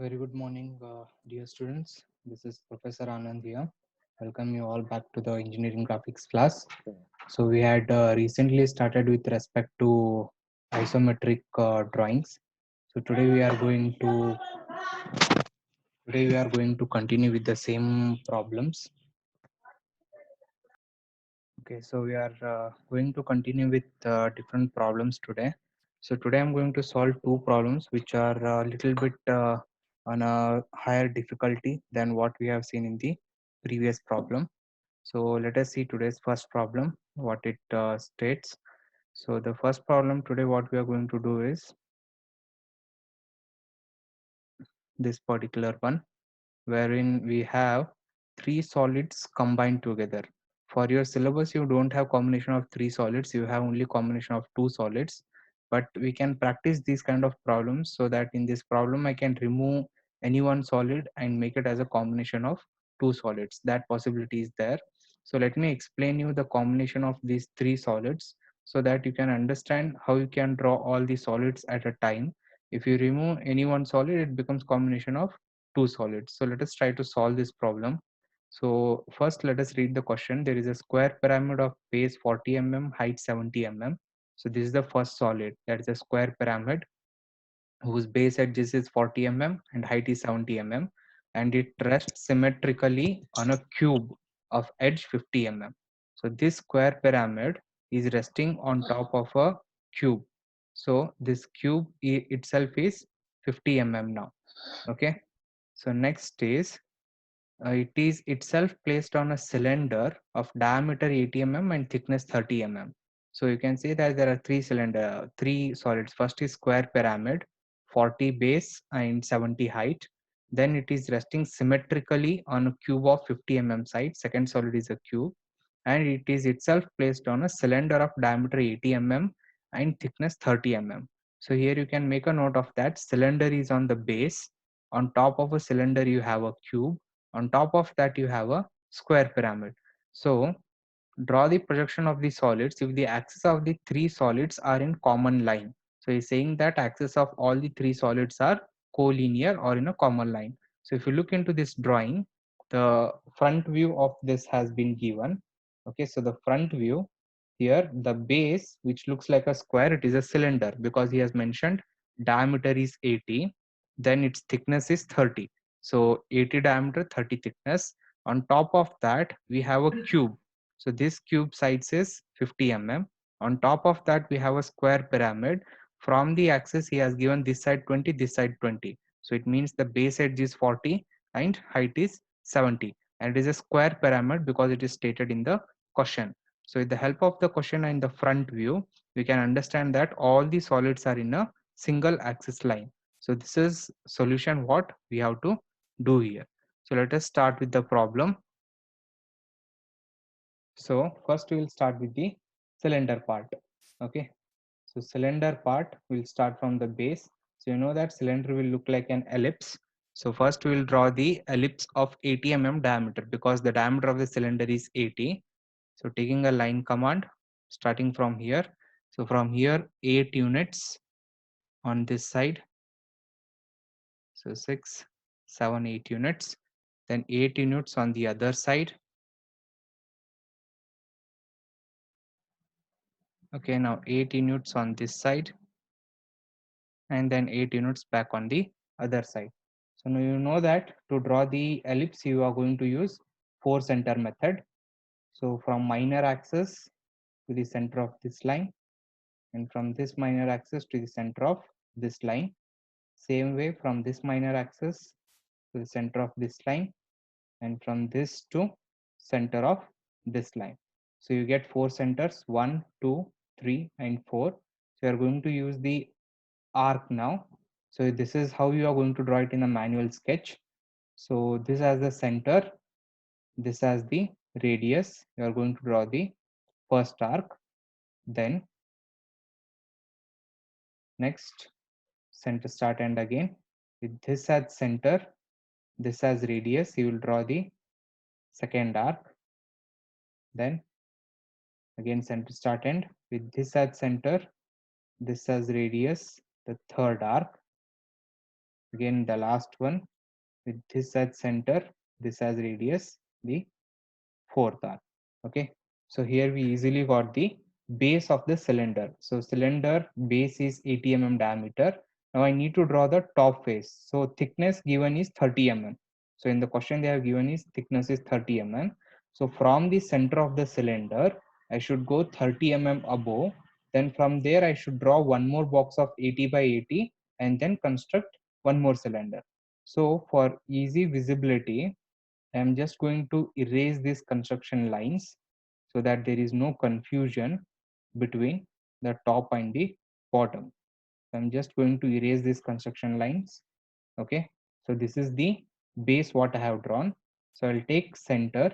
Very good morning, dear students. This is Professor Anand here. Welcome you all back to the engineering graphics class. So we had recently started with respect to isometric drawings. So today we are going to continue with the same problems. Okay, so we are going to continue with different problems today. So today I'm going to solve two problems which are a little bit on a higher difficulty than what we have seen in the previous problem. So let us see today's first problem, what it states. So the first problem today, what we are going to do is this particular one, wherein we have three solids combined together. For your syllabus, you don't have combination of three solids, you have only combination of two solids. But we can practice these kind of problems so that in this problem, I can remove any one solid and make it as a combination of two solids. That possibility is there. So let me explain you the combination of these three solids so that you can understand how you can draw all the solids at a time. If you remove any one solid, it becomes combination of two solids. So let us try to solve this problem. So first let us read the question. There is a square pyramid of base 40 mm, height 70 mm. So this is the first solid, that is a square pyramid whose base edges is 40 mm and height is 70 mm, and it rests symmetrically on a cube of edge 50 mm. So this square pyramid is resting on top of a cube. So this cube itself is 50 mm now. Okay. So next is it is itself placed on a cylinder of diameter 80 mm and thickness 30 mm. So you can say that there are three solids. First is square pyramid, 40 base and 70 height. Then it is resting symmetrically on a cube of 50 mm side. Second solid is a cube, and it is itself placed on a cylinder of diameter 80 mm and thickness 30 mm. So here you can make a note of that. Cylinder is on the base. On top of a cylinder, you have a cube. On top of that, you have a square pyramid. So draw the projection of the solids if the axis of the three solids are in common line. So he's saying that axis of all the three solids are collinear or in a common line. So if you look into this drawing, the front view of this has been given. Okay, so the front view here, the base, which looks like a square, it is a cylinder because he has mentioned diameter is 80, then its thickness is 30. So 80 diameter, 30 thickness. On top of that, we have a cube. So this cube size is 50 mm. On top of that, we have a square pyramid. From the axis, he has given this side 20, this side 20. So it means the base edge is 40 and height is 70. And it is a square pyramid because it is stated in the question. So with the help of the question and the front view, we can understand that all the solids are in a single axis line. So this is solution what we have to do here. So let us start with the problem. So first we will start with the cylinder part. Okay. So cylinder part will start from the base. So you know that cylinder will look like an ellipse. So first we will draw the ellipse of 80 mm diameter because the diameter of the cylinder is 80. So taking a line command starting from here. So from here 8 units on this side. So 6, 7, 8 units. Then 8 units on the other side. Okay, now 8 units on this side. And then 8 units back on the other side. So now you know that to draw the ellipse, you are going to use 4 center method. So from minor axis to the center of this line, and from this minor axis to the center of this line. Same way from this minor axis to the center of this line, and from this to center of this line. So you get 4 centers, 1, 2, 3, and 4. So you are going to use the arc now. So this is how you are going to draw it in a manual sketch. So this as the center, this as the radius. You are going to draw the first arc. Then next center, start, end again. With this as center, this as radius, you will draw the second arc. Then again center, start, end. With this as center, this as radius, the third arc. Again, the last one with this as center, this as radius, the fourth arc. Okay, so here we easily got the base of the cylinder. So cylinder base is 80 mm diameter. Now I need to draw the top face. So thickness given is 30 mm. So in the question they have given is thickness is 30 mm. So from the center of the cylinder, I should go 30 mm above. Then from there I should draw one more box of 80 by 80 and then construct one more cylinder. So for easy visibility, I'm just going to erase these construction lines so that there is no confusion between the top and the bottom. So I'm just going to erase these construction lines. Okay, so this is the base what I have drawn. So I'll take center.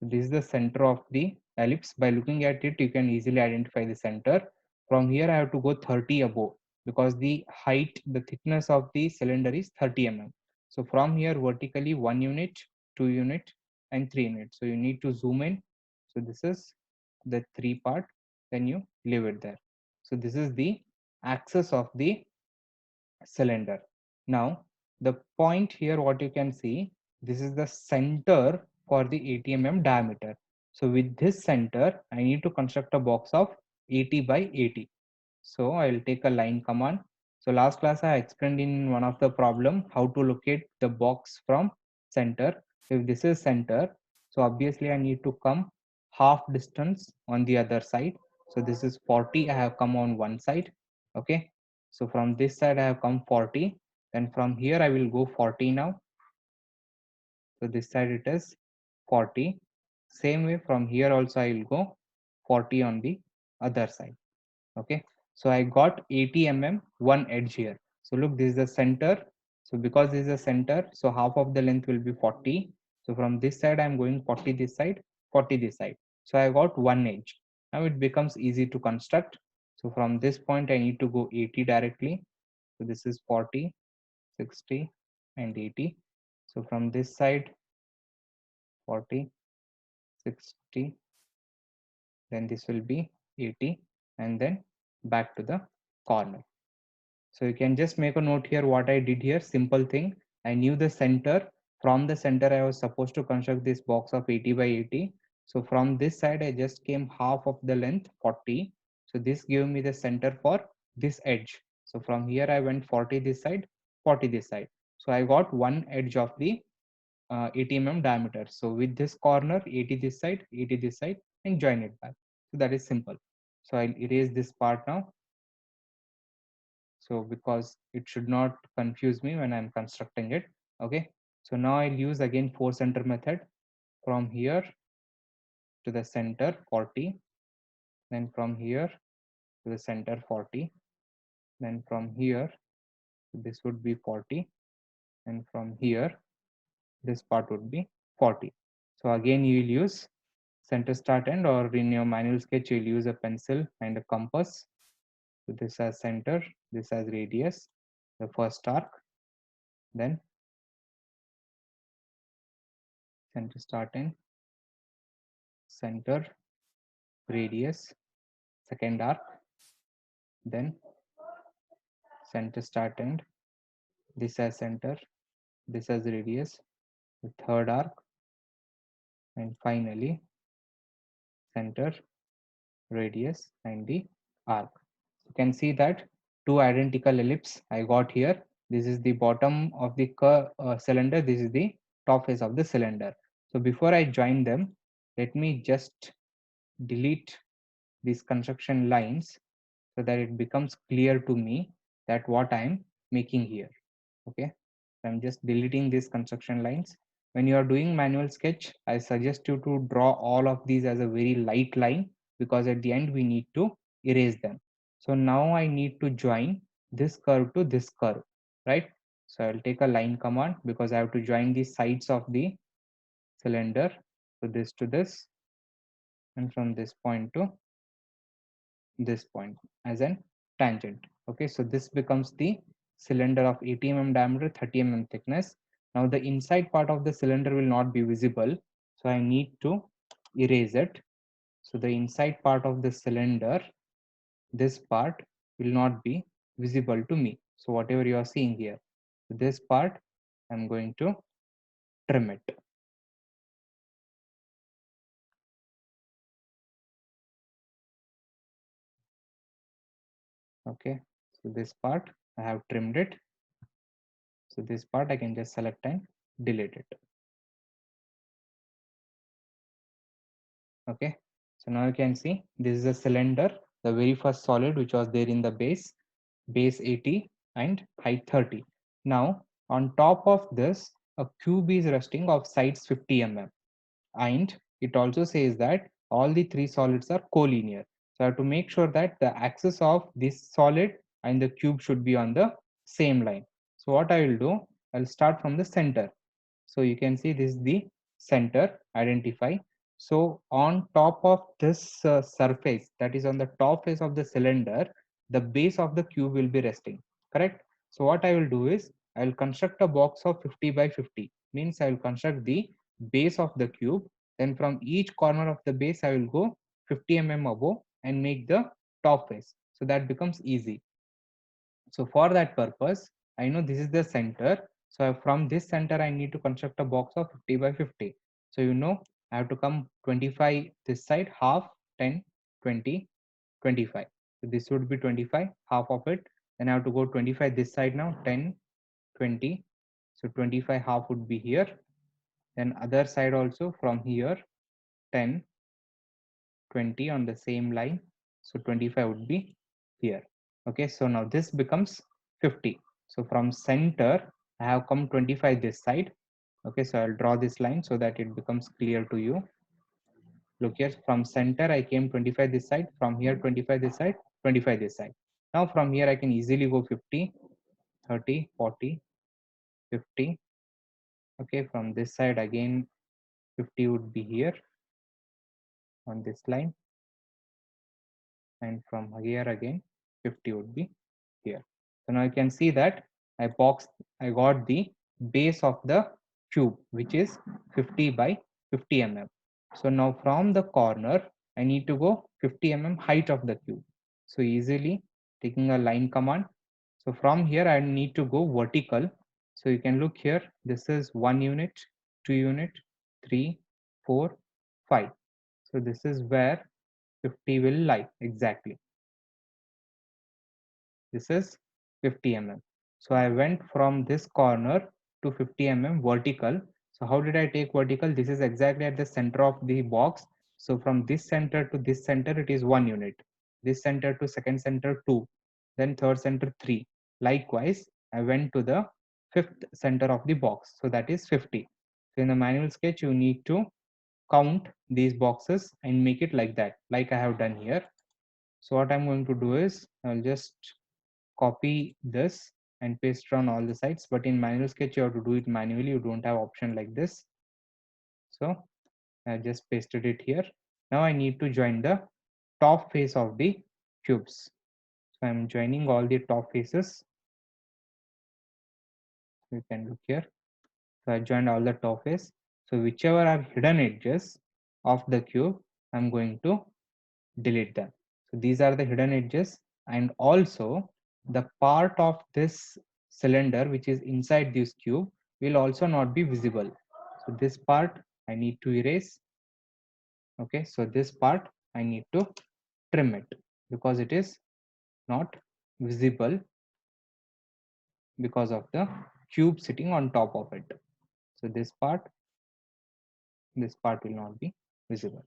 This is the center of the ellipse. By looking at it, you can easily identify the center. From here, I have to go 30 above because the height, the thickness of the cylinder is 30 mm. So from here, vertically 1 unit, 2 unit, and 3 units. So you need to zoom in. So this is the 3 part. Then you leave it there. So this is the axis of the cylinder. Now, the point here, what you can see, this is the center for the 80 mm diameter. So with this center, I need to construct a box of 80 by 80. So I'll take a line command. So last class I explained in one of the problem how to locate the box from center. So if this is center, so obviously I need to come half distance on the other side. So this is 40, I have come on one side. Okay, so from this side I have come 40. Then from here I will go 40 now. So this side it is 40. Same way from here also I will go 40 on the other side. Okay, so I got 80 mm one edge here. So look, this is the center. So because this is the center, so half of the length will be 40. So from this side I'm going 40 this side, 40 this side. So I got one edge. Now it becomes easy to construct. So from this point I need to go 80 directly. So this is 40, 60 and 80. So from this side 40, 60, then this will be 80, and then back to the corner. So you can just make a note here what I did here. Simple thing. I knew the center. From the center, I was supposed to construct this box of 80 by 80. So from this side, I just came half of the length, 40. So this gave me the center for this edge. So from here, I went 40 this side, 40 this side. So I got one edge of the 80 mm diameter. So with this corner, 80 this side, 80 this side, and join it back. So that is simple. So I'll erase this part now. So because it should not confuse me when I'm constructing it. Okay, so now I'll use again force center method. From here to the center 40, then from here to the center 40, then from here this would be 40, and from here this part would be 40. So again you will use center start end, or in your manual sketch you'll use a pencil and a compass. So this as center, this as radius, the first arc, then center start end, center, radius, second arc, then center start end, this as center, this as radius, the third arc, and finally center, radius, and the arc. You can see that two identical ellipse I got here. This is the bottom of the cylinder, this is the top face of the cylinder. So before I join them, let me just delete these construction lines so that it becomes clear to me that what I am making here. Okay, so I'm just deleting these construction lines. When you are doing manual sketch, I suggest you to draw all of these as a very light line, because at the end we need to erase them. So now I need to join this curve to this curve, right? So I'll take a line command because I have to join the sides of the cylinder. So this to this, and from this point to this point as an tangent. Okay, so this becomes the cylinder of 80 mm diameter, 30 mm thickness. Now the inside part of the cylinder will not be visible, so I need to erase it. So the inside part of the cylinder, this part will not be visible to me. So whatever you are seeing here, So this part I'm going to trim it. Okay, so this part I have trimmed it. So this part I can just select and delete it. Okay, so now you can see this is a cylinder, the very first solid which was there in the base 80 and height 30. Now on top of this, a cube is resting of sides 50 mm, and it also says that all the three solids are collinear. So I have to make sure that the axis of this solid and the cube should be on the same line. So what I will do, I'll start from the center. So you can see this is the center, identify. So on top of this surface, that is on the top face of the cylinder, the base of the cube will be resting, correct? So what I will do is, I will construct a box of 50 by 50, means I will construct the base of the cube. Then from each corner of the base, I will go 50 mm above and make the top face. So that becomes easy. So for that purpose, I know this is the center. So from this center, I need to construct a box of 50 by 50. So you know, I have to come 25 this side, half, 10, 20, 25. So this would be 25, half of it. Then I have to go 25 this side now, 10, 20. So 25 half would be here. Then other side also from here, 10, 20 on the same line. So 25 would be here. Okay, so now this becomes 50. So from center, I have come 25 this side. Okay, so I'll draw this line so that it becomes clear to you. Look here, from center, I came 25 this side. From here, 25 this side, 25 this side. Now from here, I can easily go 50, 30, 40, 50. Okay, from this side again, 50 would be here on this line. And from here again, 50 would be here. So now you can see that I got the base of the cube, which is 50 by 50 mm. So now from the corner, I need to go 50 mm height of the cube. So easily taking a line command. So from here, I need to go vertical. So you can look here, this is 1 unit, 2 unit, 3, 4, 5. So this is where 50 will lie exactly. This is 50 mm. So I went from this corner to 50 mm vertical. So how did I take vertical? This is exactly at the center of the box. So from this center to this center, it is 1 unit. This center to second center, 2. Then third center, 3. Likewise, I went to the fifth center of the box. So that is 50. So in the manual sketch, you need to count these boxes and make it like that, like I have done here. So what I'm going to do is, I'll just copy this and paste it on all the sides, but in manual sketch you have to do it manually, you don't have option like this. So I just pasted it here. Now I need to join the top face of the cubes. So I'm joining all the top faces. You can look here. So I joined all the top face. So whichever are hidden edges of the cube, I'm going to delete them. So these are the hidden edges, and also the part of this cylinder which is inside this cube will also not be visible. So this part I need to erase. Okay, so this part I need to trim it because it is not visible because of the cube sitting on top of it. So this part will not be visible.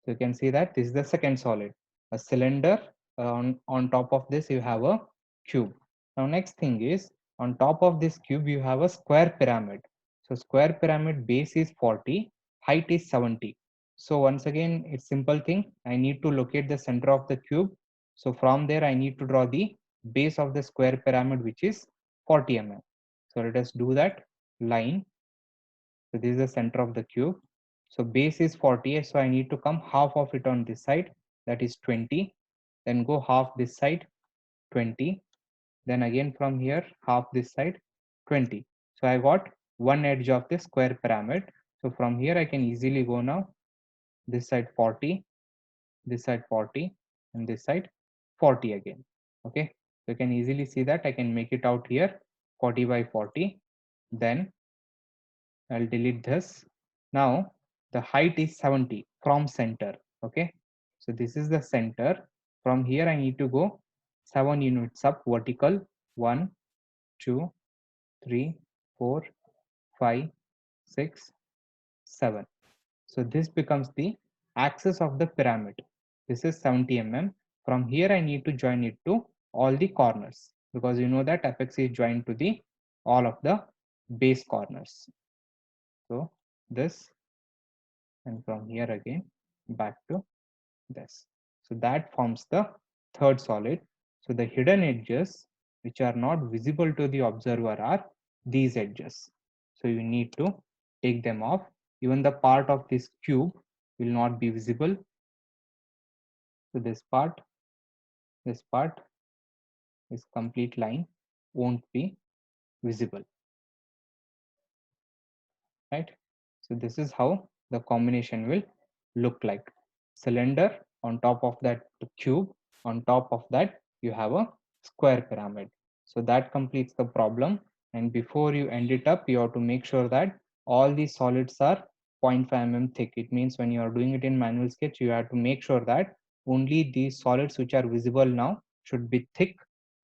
So you can see that this is the second solid, a cylinder. On top of this, you have a cube. Now, next thing is, on top of this cube, you have a square pyramid. So square pyramid base is 40, height is 70. So once again, it's simple thing. I need to locate the center of the cube. So from there, I need to draw the base of the square pyramid, which is 40 mm. So let us do that line. So this is the center of the cube. So base is 40, so I need to come half of it on this side, that is 20. Then go half this side, 20. Then again from here, half this side, 20. So I got one edge of the square pyramid. So from here I can easily go now, this side 40, this side 40, and this side 40 again. Okay, so you can easily see that I can make it out here 40 by 40. Then I'll delete this. Now the height is 70 from center. Okay. So this is the center. From here, I need to go 7 units up vertical. 1, 2, 3, 4, 5, 6, 7. So this becomes the axis of the pyramid. This is 70 mm. From here, I need to join it to all the corners, because you know that apex is joined to the all of the base corners. So this, and from here again back to this. So that forms the third solid. So the hidden edges which are not visible to the observer are these edges. So you need to take them off. Even the part of this cube will not be visible. So this part complete line won't be visible, right? So this is how the combination will look like. Cylinder, on top of that cube, on top of that you have a square pyramid. So that completes the problem. And before you end it up, you have to make sure that all these solids are 0.5 mm thick. It means when you are doing it in manual sketch, you have to make sure that only these solids which are visible now should be thick,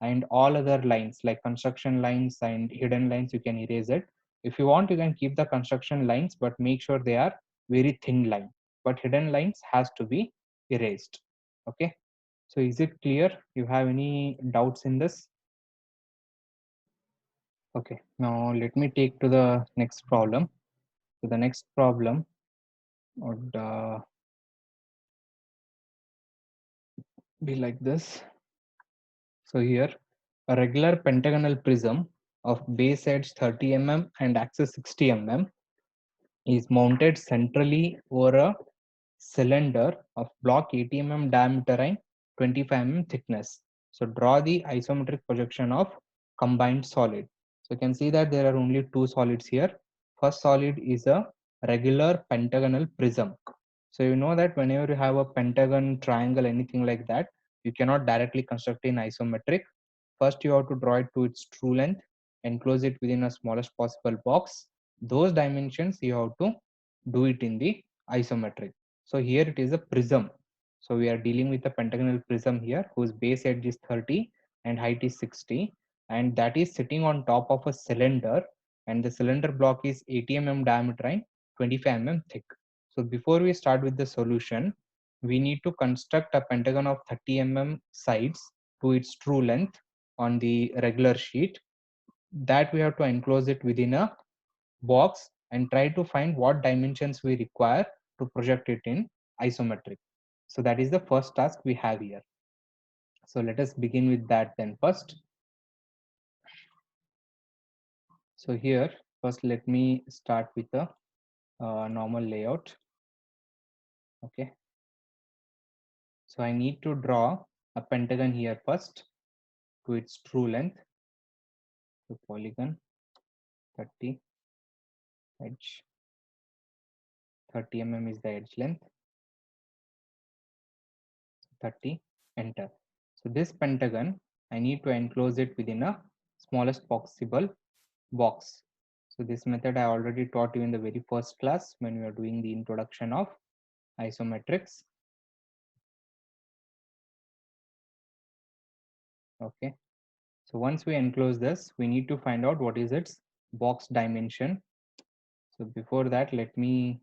and all other lines like construction lines and hidden lines, you can erase it. If you want, you can keep the construction lines, but make sure they are very thin line. But hidden lines has to be erased. Okay. So is it clear? You have any doubts in this? Okay. Now let me take to the next problem. So the next problem would be like this. So here, a regular pentagonal prism of base edge 30 mm and axis 60 mm is mounted centrally over a cylinder of block 80 mm diameter and 25 mm thickness. So draw the isometric projection of combined solid. So you can see that there are only two solids here. First solid is a regular pentagonal prism. So you know that whenever you have a pentagon, triangle, anything like that, you cannot directly construct in isometric. First, you have to draw it to its true length, enclose it within a smallest possible box. Those dimensions you have to do it in the isometric. So here it is a prism. So we are dealing with a pentagonal prism here whose base edge is 30 and height is 60, and that is sitting on top of a cylinder, and the cylinder block is 80 mm diameter and 25 mm thick. So before we start with the solution, we need to construct a pentagon of 30 mm sides to its true length on the regular sheet. That we have to enclose it within a box and try to find what dimensions we require to project it in isometric. So that is the first task we have here. So let us begin with that then first. So here first let me start with a normal layout. Okay. So I need to draw a pentagon here first to its true length. So polygon 30, edge 30 mm is the edge length, 30, enter. So this pentagon, I need to enclose it within a smallest possible box. So this method I already taught you in the very first class when we are doing the introduction of isometrics. Okay. So once we enclose this, we need to find out what is its box dimension. So before that, let me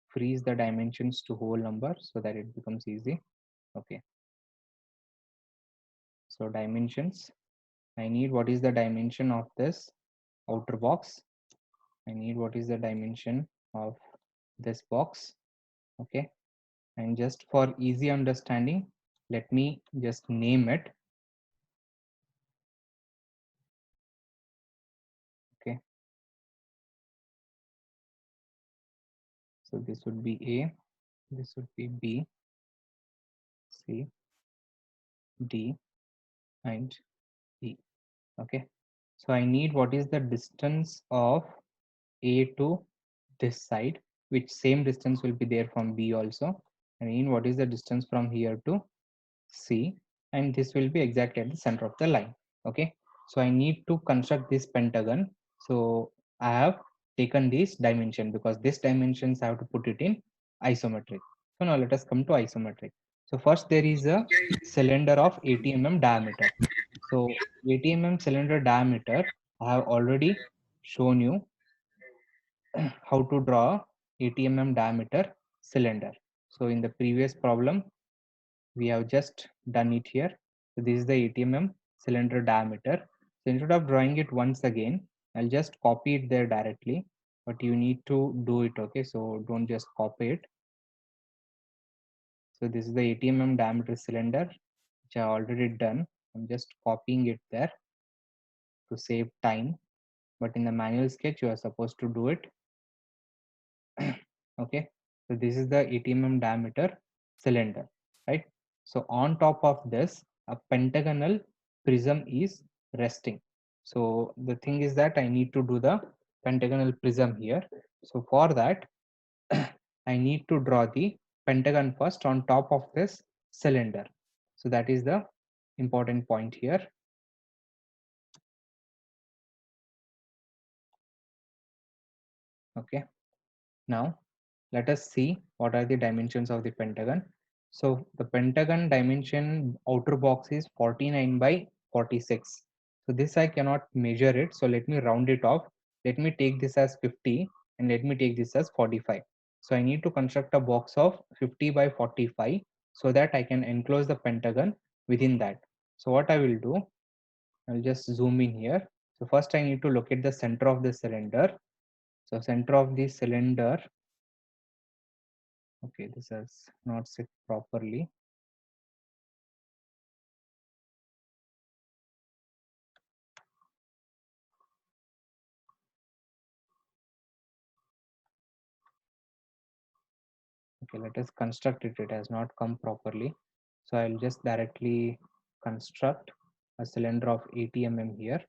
freeze the dimensions to whole number so that it becomes easy. Okay. So dimensions, I need what is the dimension of this outer box. I need what is the dimension of this box. Okay. And just for easy understanding, let me just name it. Okay. So this would be A, this would be B, C, D, and E. Okay. So I need what is the distance of A to this side, which same distance will be there from B also. I mean, what is the distance from here to C, and this will be exactly at the center of the line. Okay. So I need to construct this pentagon. So I have taken this dimension because this dimensions I have to put it in isometric. So now let us come to isometric. So first there is a cylinder of 80 mm diameter. So 80 mm cylinder diameter, I have already shown you how to draw 80 mm diameter cylinder. So in the previous problem, we have just done it here. So this is the 80 mm cylinder diameter. So instead of drawing it once again, I'll just copy it there directly, but you need to do it, okay? So don't just copy it. So this is the 80 mm diameter cylinder, which I already done. I'm just copying it there to save time. But in the manual sketch, you are supposed to do it. Okay, so this is the 80 mm diameter cylinder, right? So on top of this, a pentagonal prism is resting. So the thing is that I need to do the pentagonal prism here. So for that, I need to draw the pentagon first on top of this cylinder. So that is the important point here. Okay, now let us see what are the dimensions of the pentagon. So the pentagon dimension outer box is 49 by 46. So this I cannot measure it. So let me round it off. Let me take this as 50 and let me take this as 45. So I need to construct a box of 50 by 45 so that I can enclose the pentagon within that. So what I will do, I'll just zoom in here. So first I need to locate the center of the cylinder. So center of the cylinder. Okay, this has not set properly. Okay, let us construct it. It has not come properly. So I'll just directly construct a cylinder of 80 mm here.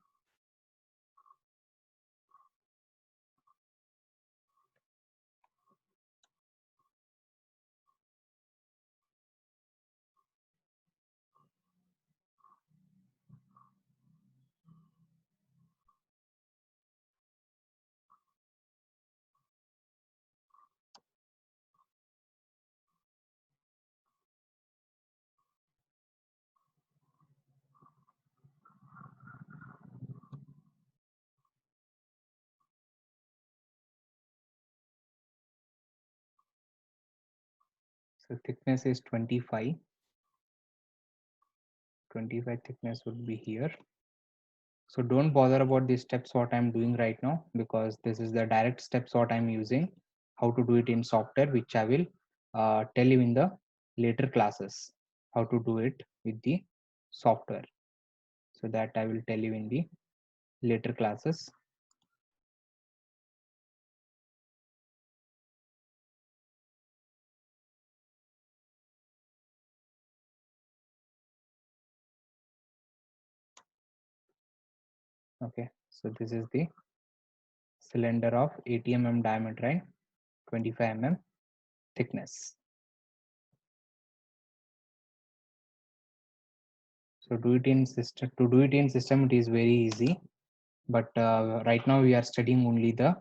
So thickness is 25. 25 thickness would be here. So don't bother about these steps what I'm doing right now because this is the direct steps what I'm using, how to do it in software, which I will tell you in the later classes, how to do it with the software. So that I will tell you in the later classes. Okay, so this is the cylinder of 80 mm diameter and 25 mm thickness. So do it in system. To do it in system, it is very easy. But right now we are studying only the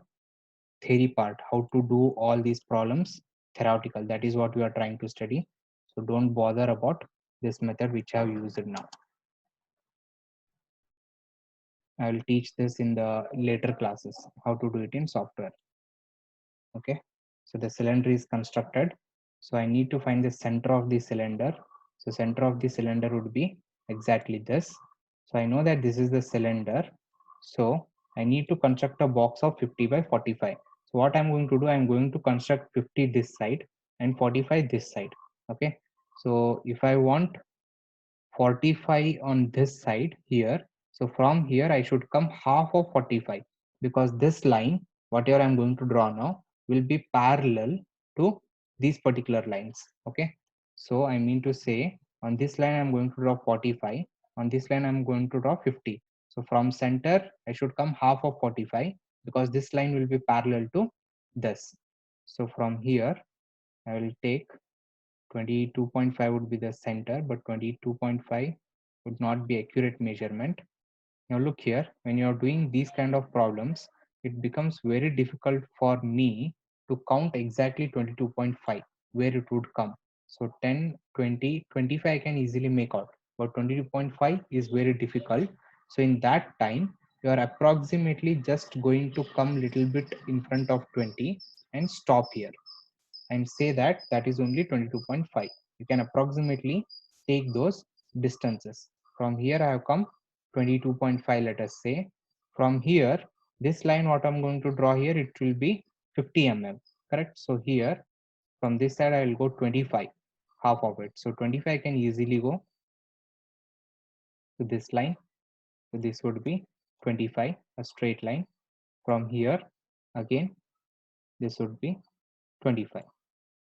theory part, how to do all these problems theoretical. That is what we are trying to study. So don't bother about this method which I have used now. I will teach this in the later classes, how to do it in software. Okay, so the cylinder is constructed. So I need to find the center of the cylinder. So center of the cylinder would be exactly this. So I know that this is the cylinder. So I need to construct a box of 50 by 45. So what I'm going to do, I'm going to construct 50 this side and 45 this side. Okay, so if I want 45 on this side here. So from here I should come half of 45 because this line, whatever I'm going to draw now, will be parallel to these particular lines. Okay. So I mean to say on this line I'm going to draw 45. On this line I'm going to draw 50. So from center I should come half of 45 because this line will be parallel to this. So from here I will take 22.5 would be the center, but 22.5 would not be accurate measurement. Now look here, when you're doing these kind of problems, it becomes very difficult for me to count exactly 22.5, where it would come. So 10, 20, 25 I can easily make out, but 22.5 is very difficult. So in that time, you are approximately just going to come little bit in front of 20 and stop here and say that that is only 22.5. You can approximately take those distances. From here I have come 22.5, let us say. From here, this line what I'm going to draw here, it will be 50 mm, correct? So here, from this side I will go 25, half of it. So 25 can easily go to this line. So this would be 25, a straight line. From here, again, this would be 25.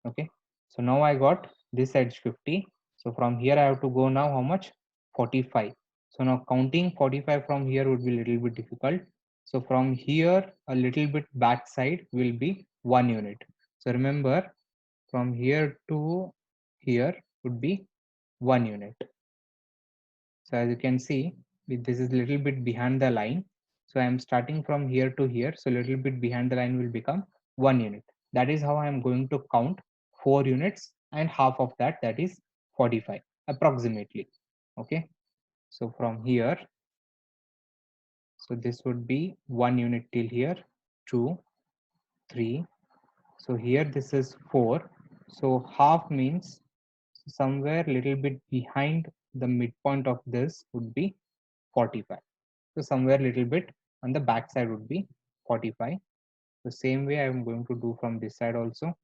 Okay, so now I got this edge 50. So from here I have to go now how much? 45. So now counting 45 from here would be a little bit difficult. So from here a little bit back side will be 1 unit. So remember, from here to here would be 1 unit. So as you can see, this is a little bit behind the line. So I am starting from here to here. So a little bit behind the line will become 1 unit. That is how I am going to count 4 units, and half of that, that is 45 approximately. Okay. So from here, so this would be 1 unit till here, 2, 3. So here this is 4. So half means somewhere little bit behind the midpoint of this would be 45. So somewhere little bit on the back side would be 45. The same way I am going to do from this side also.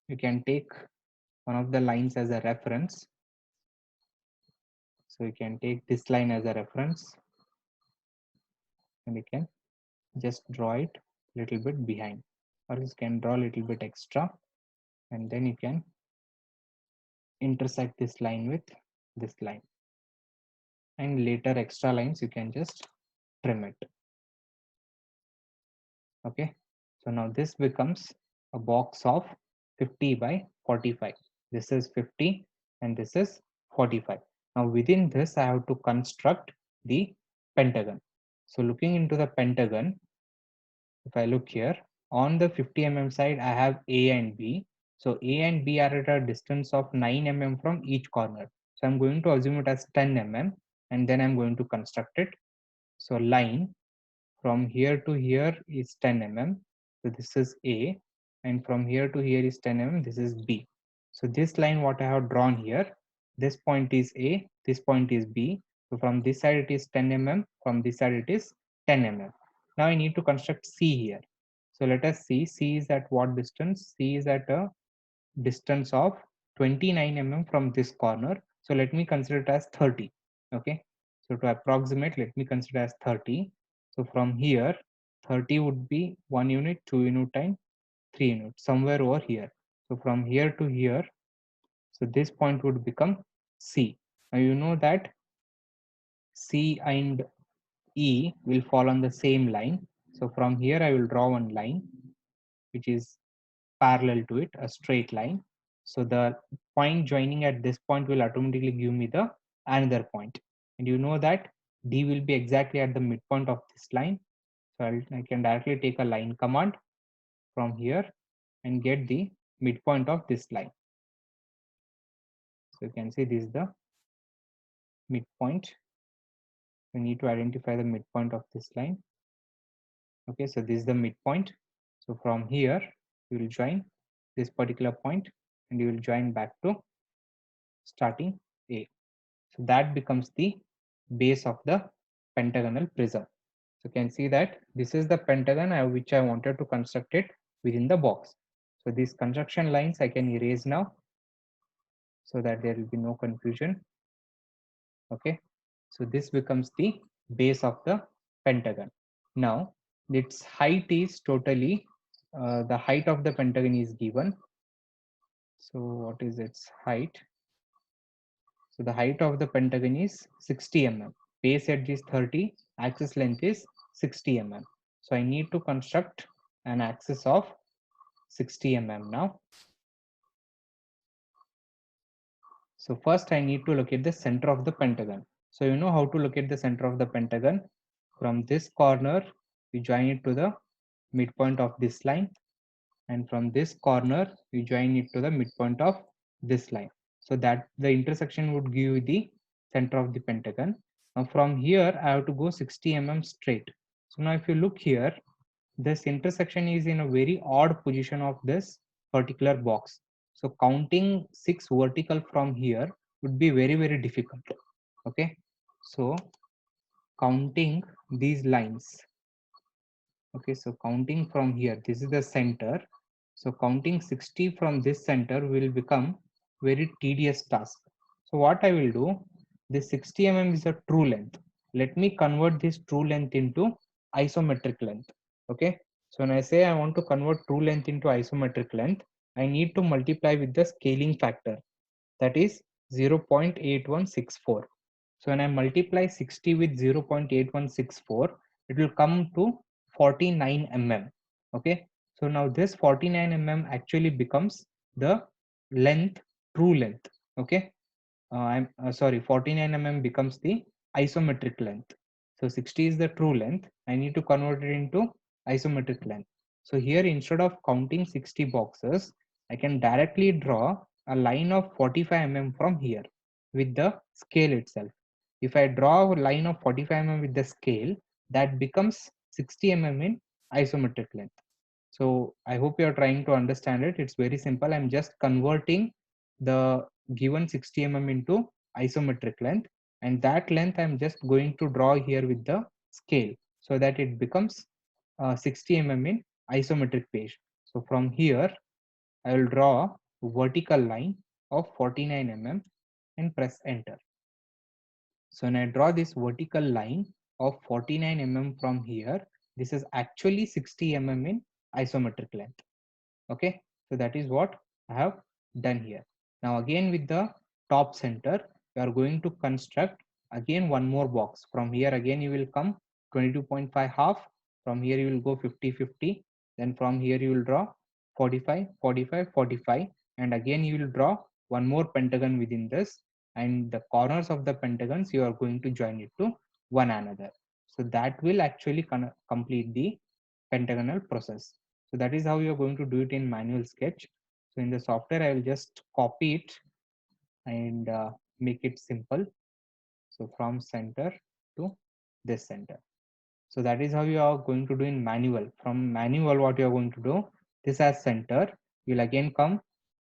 You can take one of the lines as a reference. So you can take this line as a reference and you can just draw it little bit behind, or you can draw a little bit extra, and then you can intersect this line with this line, and later extra lines you can just trim it. Okay, so now this becomes a box of 50 by 45. This is 50 and this is 45. Now within this I have to construct the pentagon. So looking into the pentagon, if I look here on the 50 mm side, I have A and B. So A and B are at a distance of 9 mm from each corner. So I'm going to assume it as 10 mm, and then I'm going to construct it. So line from here to here is 10 mm. So this is A, and from here to here is 10 mm. This is B. So this line what I have drawn here, this point is A, this point is B. So from this side it is 10 mm, from this side it is 10 mm. Now I need to construct C here. So let us see, C is at what distance? C is at a distance of 29 mm from this corner. So let me consider it as 30. Okay. So to approximate, let me consider as 30. So from here, 30 would be 1 unit, 2 unit, and 3 units, somewhere over here. So from here to here, so this point would become C. Now you know that C and E will fall on the same line. So from here, I will draw one line which is parallel to it, a straight line. So the point joining at this point will automatically give me the another point. And you know that D will be exactly at the midpoint of this line. So I can directly take a line command from here and get the midpoint of this line. So you can see this is the midpoint. We need to identify the midpoint of this line. Okay, so this is the midpoint. So from here, you will join this particular point and you will join back to starting A. So that becomes the base of the pentagonal prism. So you can see that this is the pentagon which I wanted to construct it within the box. So these construction lines I can erase now so that there will be no confusion. Okay, so this becomes the base of the pentagon. Now its height is totally the height of the pentagon is given. So what is its height? So the height of the pentagon is 60 mm. Base edge is 30, axis length is 60 mm. So I need to construct an axis of 60 mm now. So first I need to locate the center of the pentagon. So you know how to locate the center of the pentagon. From this corner, you join it to the midpoint of this line, and from this corner, you join it to the midpoint of this line. So that the intersection would give you the center of the pentagon. Now from here, I have to go 60 mm straight. So now if you look here, this intersection is in a very odd position of this particular box. So counting 6 vertical from here would be very, very difficult. Okay. So counting these lines. Okay. So counting from here, this is the center. So counting 60 from this center will become very tedious task. So what I will do, this 60 mm is a true length. Let me convert this true length into isometric length. Okay. So when I say I want to convert true length into isometric length, I need to multiply with the scaling factor, that is 0.8164. So when I multiply 60 with 0.8164, it will come to 49 mm. Okay. So now this 49 mm actually becomes the length, true length. Okay. I'm sorry, 49 mm becomes the isometric length. So 60 is the true length. I need to convert it into isometric length. So here, instead of counting 60 boxes, I can directly draw a line of 45 mm from here with the scale itself. If I draw a line of 45 mm with the scale, that becomes 60 mm in isometric length. So I hope you are trying to understand it. It's very simple. I'm just converting the given 60 mm into isometric length, and that length I'm just going to draw here with the scale so that it becomes 60 mm in isometric page. So from here, I will draw a vertical line of 49 mm and press enter. So when I draw this vertical line of 49 mm from here, this is actually 60 mm in isometric length. Okay, so that is what I have done here. Now again with the top center, you are going to construct again one more box. From here again you will come 22.5 half. From here you will go 50 50. Then from here you will draw 45 45 45, and again you will draw one more pentagon within this, and the corners of the pentagons you are going to join it to one another. So that will actually complete the pentagonal process. So that is how you are going to do it in manual sketch. So in the software, I will just copy it and make it simple. So from center to this center. So that is how you are going to do in manual. From manual, what you are going to do, this as center, you'll again come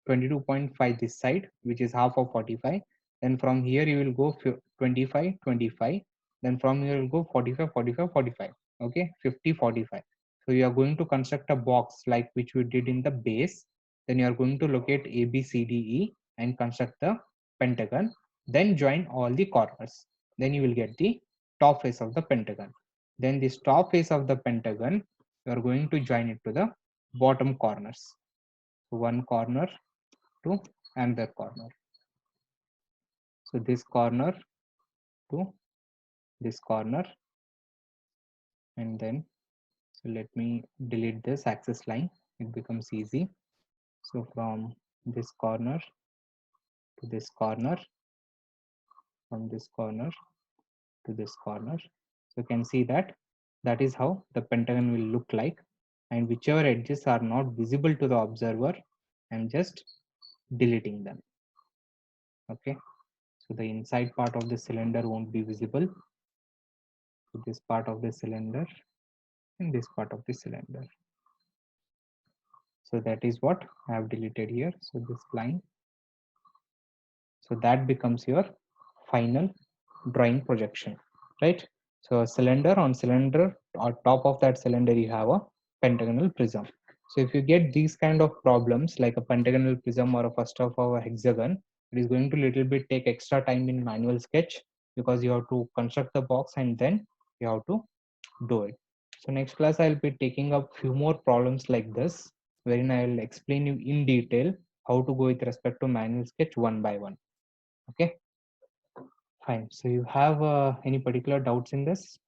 22.5 this side, which is half of 45. Then from here, you will go 25, 25. Then from here, you will go 45, 45, 45. Okay, 50, 45. So you are going to construct a box like which we did in the base. Then you are going to locate A, B, C, D, E and construct the pentagon. Then join all the corners. Then you will get the top face of the pentagon. Then this top face of the pentagon, you are going to join it to the bottom corners. So one corner to another corner. So this corner to this corner, and then so let me delete this axis line. It becomes easy. So from this corner to this corner, from this corner to this corner. So you can see that that is how the pentagon will look like, and whichever edges are not visible to the observer, I'm just deleting them. Okay, so the inside part of the cylinder won't be visible. So this part of the cylinder and this part of the cylinder. So that is what I have deleted here. So this line. So that becomes your final drawing projection, right? So a cylinder, on cylinder, on top of that cylinder you have a pentagonal prism. So if you get these kind of problems like a pentagonal prism or a first of a hexagon, it is going to little bit take extra time in manual sketch, because you have to construct the box and then you have to do it. So next class I'll be taking up few more problems like this, wherein I'll explain you in detail how to go with respect to manual sketch one by one. Okay, fine. So you have any particular doubts in this?